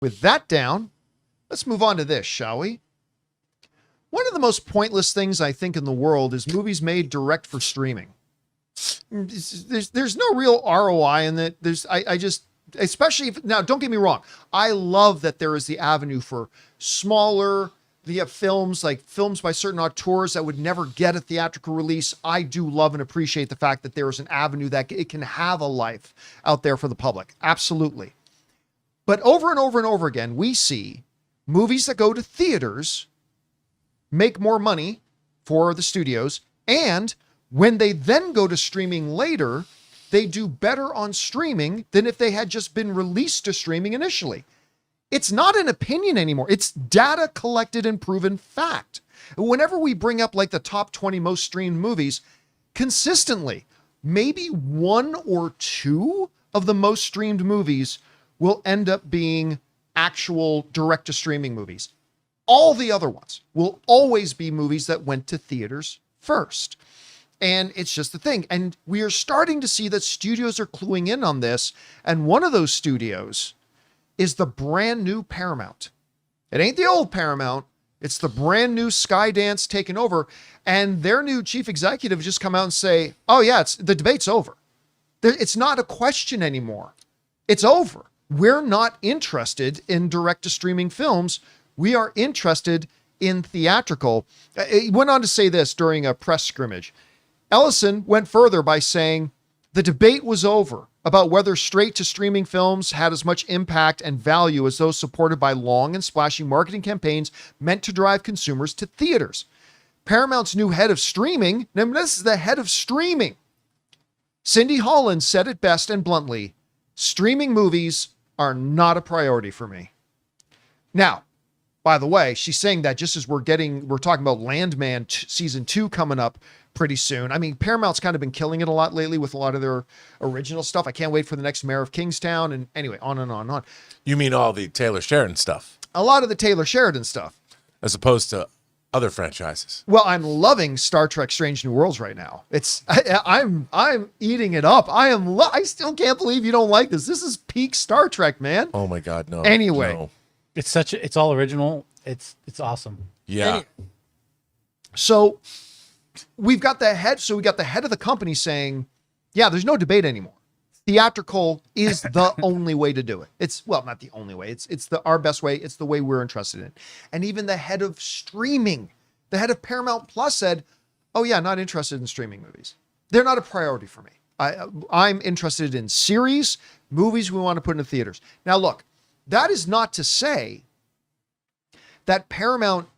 With that down, let's move on to this, shall we? One of the most pointless things I think in the world is movies made direct for streaming. There's no real ROI in it. I just, especially if, now don't get me wrong, I love that there is the avenue for smaller films, like films by certain auteurs that would never get a theatrical release. I do love and appreciate the fact that there is an avenue that it can have a life out there for the public. Absolutely. But over and over and over again, we see movies that go to theaters make more money for the studios, and when they then go to streaming later, they do better on streaming than if they had just been released to streaming initially. It's not an opinion anymore. It's data collected and proven fact. Whenever we bring up like the top 20 most streamed movies, consistently, maybe one or two of the most streamed movies will end up being actual direct to streaming movies. All the other ones will always be movies that went to theaters first. And it's just the thing. And we are starting to see that studios are cluing in on this. And one of those studios is the brand new Paramount. It ain't the old Paramount. It's the brand new Skydance taking over. And their new chief executive just come out and say, oh yeah, the debate's over. It's not a question anymore. It's over. We're not interested in direct to streaming films. We are interested in theatrical. He went on to say this during a press scrimmage. Ellison went further by saying the debate was over about whether straight to streaming films had as much impact and value as those supported by long and splashy marketing campaigns meant to drive consumers to theaters. Paramount's new head of streaming, now this is the head of streaming, Cindy Holland, said it best and bluntly, streaming movies are not a priority for me. Now, by the way, she's saying that just as we're talking about Landman season 2 coming up pretty soon. I mean, Paramount's kind of been killing it a lot lately with a lot of their original stuff. I can't wait for the next Mayor of Kingstown. And anyway, on and on and on. You mean all the Taylor Sheridan stuff? A lot of the Taylor Sheridan stuff. As opposed to other franchises. Well, I'm loving Star Trek Strange New Worlds right now. I'm eating it up. I still can't believe you don't like this. This is peak Star Trek, man. Oh my God, no. Anyway. No. It's all original. It's awesome. Yeah. So we got the head of the company saying, yeah, there's no debate anymore. Theatrical is the only way to do it. It's, well, not the only way. It's our best way. It's the way we're interested in. And even the head of streaming, the head of Paramount Plus said, oh yeah, not interested in streaming movies. They're not a priority for me. I'm interested in series, movies we want to put into theaters. Now look, that is not to say that Paramount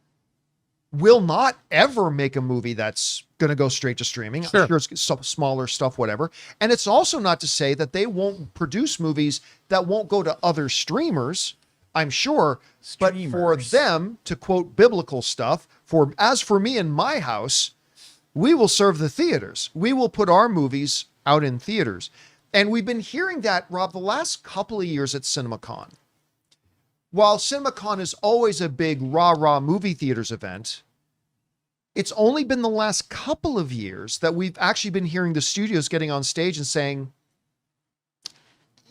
will not ever make a movie that's going to go straight to streaming. Sure. I'm sure it's some smaller stuff, whatever. And it's also not to say that they won't produce movies that won't go to other streamers, I'm sure. But for them to quote biblical stuff, as for me and my house, we will serve the theaters. We will put our movies out in theaters. And we've been hearing that, Rob, the last couple of years at CinemaCon. While CinemaCon is always a big rah-rah movie theaters event, it's only been the last couple of years that we've actually been hearing the studios getting on stage and saying,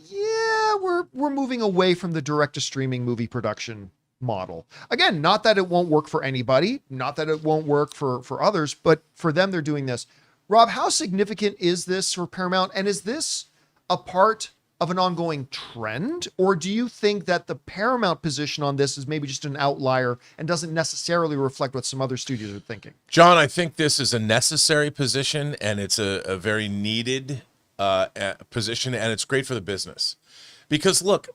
yeah, we're moving away from the direct-to-streaming movie production model. Again, not that it won't work for anybody, not that it won't work for others, but for them, they're doing this. Rob, how significant is this for Paramount? And is this a part of an ongoing trend? Or do you think that the Paramount position on this is maybe just an outlier and doesn't necessarily reflect what some other studios are thinking? John, I think this is a necessary position, and it's a very needed position, and it's great for the business. Because look,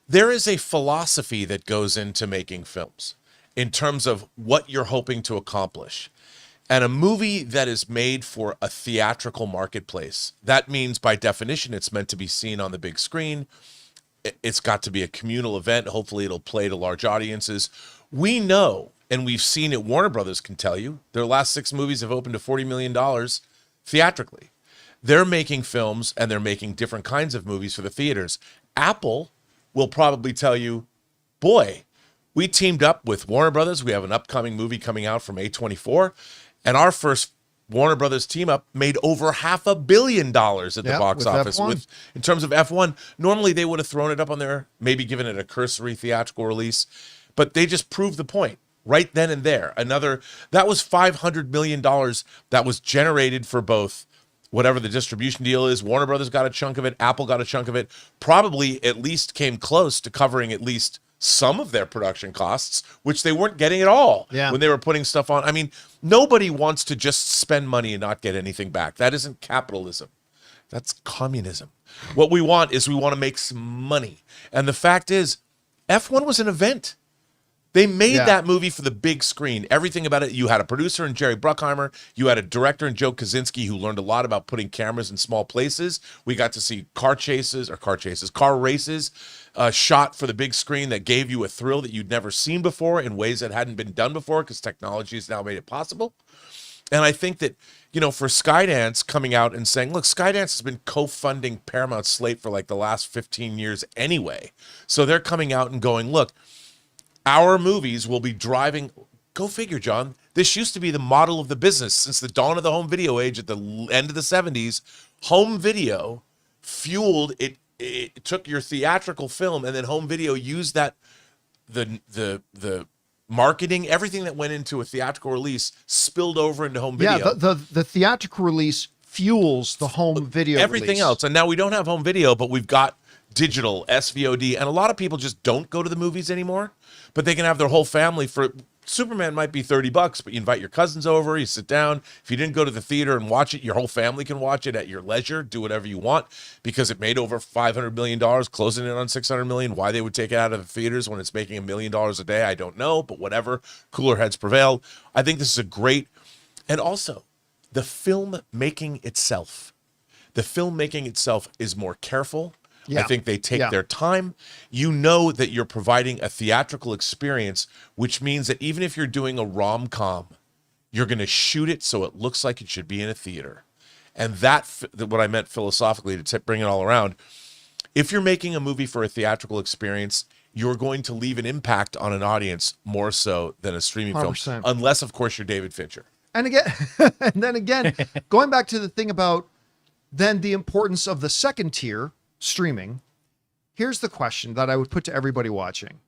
there is a philosophy that goes into making films in terms of what you're hoping to accomplish. And a movie that is made for a theatrical marketplace, that means by definition, it's meant to be seen on the big screen. It's got to be a communal event. Hopefully it'll play to large audiences. We know, and we've seen it, Warner Brothers can tell you, their last 6 movies have opened to $40 million theatrically. They're making films and they're making different kinds of movies for the theaters. Apple will probably tell you, boy, we teamed up with Warner Brothers. We have an upcoming movie coming out from A24. And our first Warner Brothers team up made over $500 million at the Yep, box with office. F1. In terms of F1, normally they would have thrown it up on there, maybe given it a cursory theatrical release, but they just proved the point right then and there. That was $500 million that was generated for both whatever the distribution deal is. Warner Brothers got a chunk of it. Apple got a chunk of it. Probably at least came close to covering at least some of their production costs, which they weren't getting at all when they were putting stuff on. I mean, nobody wants to just spend money and not get anything back. That isn't capitalism. That's communism. What we want to make some money. And the fact is, F1 was an event. They made that movie for the big screen. Everything about it. You had a producer in Jerry Bruckheimer. You had a director in Joe Kaczynski who learned a lot about putting cameras in small places. We got to see car races shot for the big screen that gave you a thrill that you'd never seen before in ways that hadn't been done before because technology has now made it possible. And I think that, for Skydance coming out and saying, look, Skydance has been co-funding Paramount's slate for like the last 15 years anyway. So they're coming out and going, look, our movies will be driving. Go figure, John. This used to be the model of the business since the dawn of the home video age at the end of the 70s. Home video fueled it. It took your theatrical film, and then home video used that the marketing, everything that went into a theatrical release spilled over into home video. Yeah, the theatrical release fuels the home video everything release. else. And now we don't have home video, but we've got digital, SVOD, and a lot of people just don't go to the movies anymore, but they can have their whole family for Superman might be $30, but you invite your cousins over, you sit down. If you didn't go to the theater and watch it, your whole family can watch it at your leisure, do whatever you want, because it made over $500 million, closing in on $600 million. Why they would take it out of the theaters when it's making $1 million a day, I don't know, but whatever. Cooler heads prevailed. I think this is a great, and also the filmmaking itself is more careful. Yeah. I think they take their time. You know that you're providing a theatrical experience, which means that even if you're doing a rom-com, you're going to shoot it so it looks like it should be in a theater. And that's what I meant philosophically to bring it all around. If you're making a movie for a theatrical experience, you're going to leave an impact on an audience more so than a streaming 100%. film, unless, of course, you're David Fincher. And again, going back to the thing about then the importance of the second tier, streaming, here's the question that I would put to everybody watching.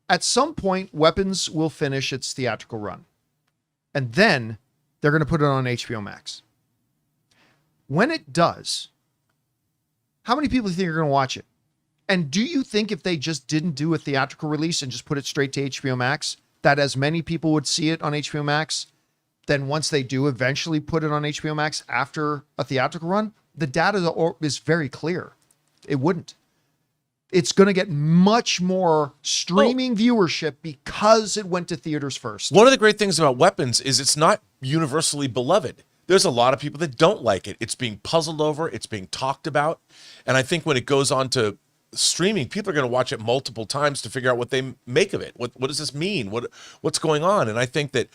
At some point, Weapons will finish its theatrical run, and then they're going to put it on HBO Max. When it does, how many people do you think are going to watch it? And do you think if they just didn't do a theatrical release and just put it straight to HBO Max, that as many people would see it on HBO Max, then once they do eventually put it on HBO Max after a theatrical run, the data is very clear. It wouldn't. It's going to get much more streaming viewership because it went to theaters first. One of the great things about Weapons is it's not universally beloved. There's a lot of people that don't like it. It's being puzzled over. It's being talked about. And I think when it goes on to streaming, people are going to watch it multiple times to figure out what they make of it. What does this mean? What's going on? And I think that,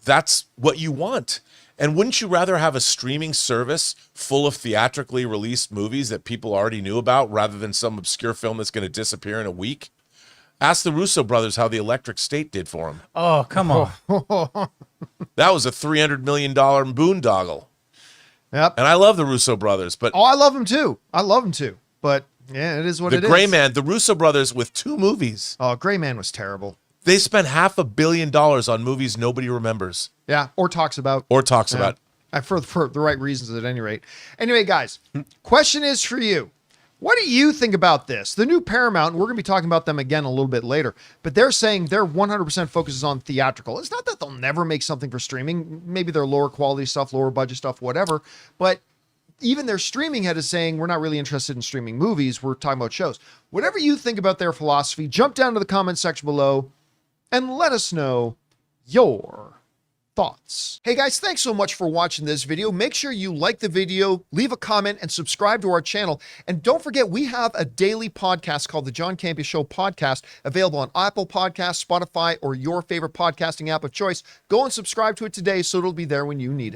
that's what you want. And wouldn't you rather have a streaming service full of theatrically released movies that people already knew about rather than some obscure film that's going to disappear in a week? Ask the Russo brothers how The Electric State did for them. Oh, come on. That was a $300 million boondoggle. Yep. And I love the Russo brothers, but I love them too. But yeah, it is what it is. The Gray Man, the Russo brothers with 2 movies. Oh, Gray Man was terrible. They spent $500 million on movies nobody remembers. Yeah, or talks about. about. For the right reasons at any rate. Anyway, guys, question is for you. What do you think about this? The new Paramount, we're going to be talking about them again a little bit later, but they're saying their 100% focuses on theatrical. It's not that they'll never make something for streaming. Maybe their lower quality stuff, lower budget stuff, whatever. But even their streaming head is saying, we're not really interested in streaming movies. We're talking about shows. Whatever you think about their philosophy, jump down to the comment section below and let us know your thoughts. Hey guys, thanks so much for watching this video. Make sure you like the video, leave a comment, and subscribe to our channel. And don't forget, we have a daily podcast called the John Campea Show podcast, available on Apple Podcasts, Spotify, or your favorite podcasting app of choice. Go and subscribe to it today so it'll be there when you need it.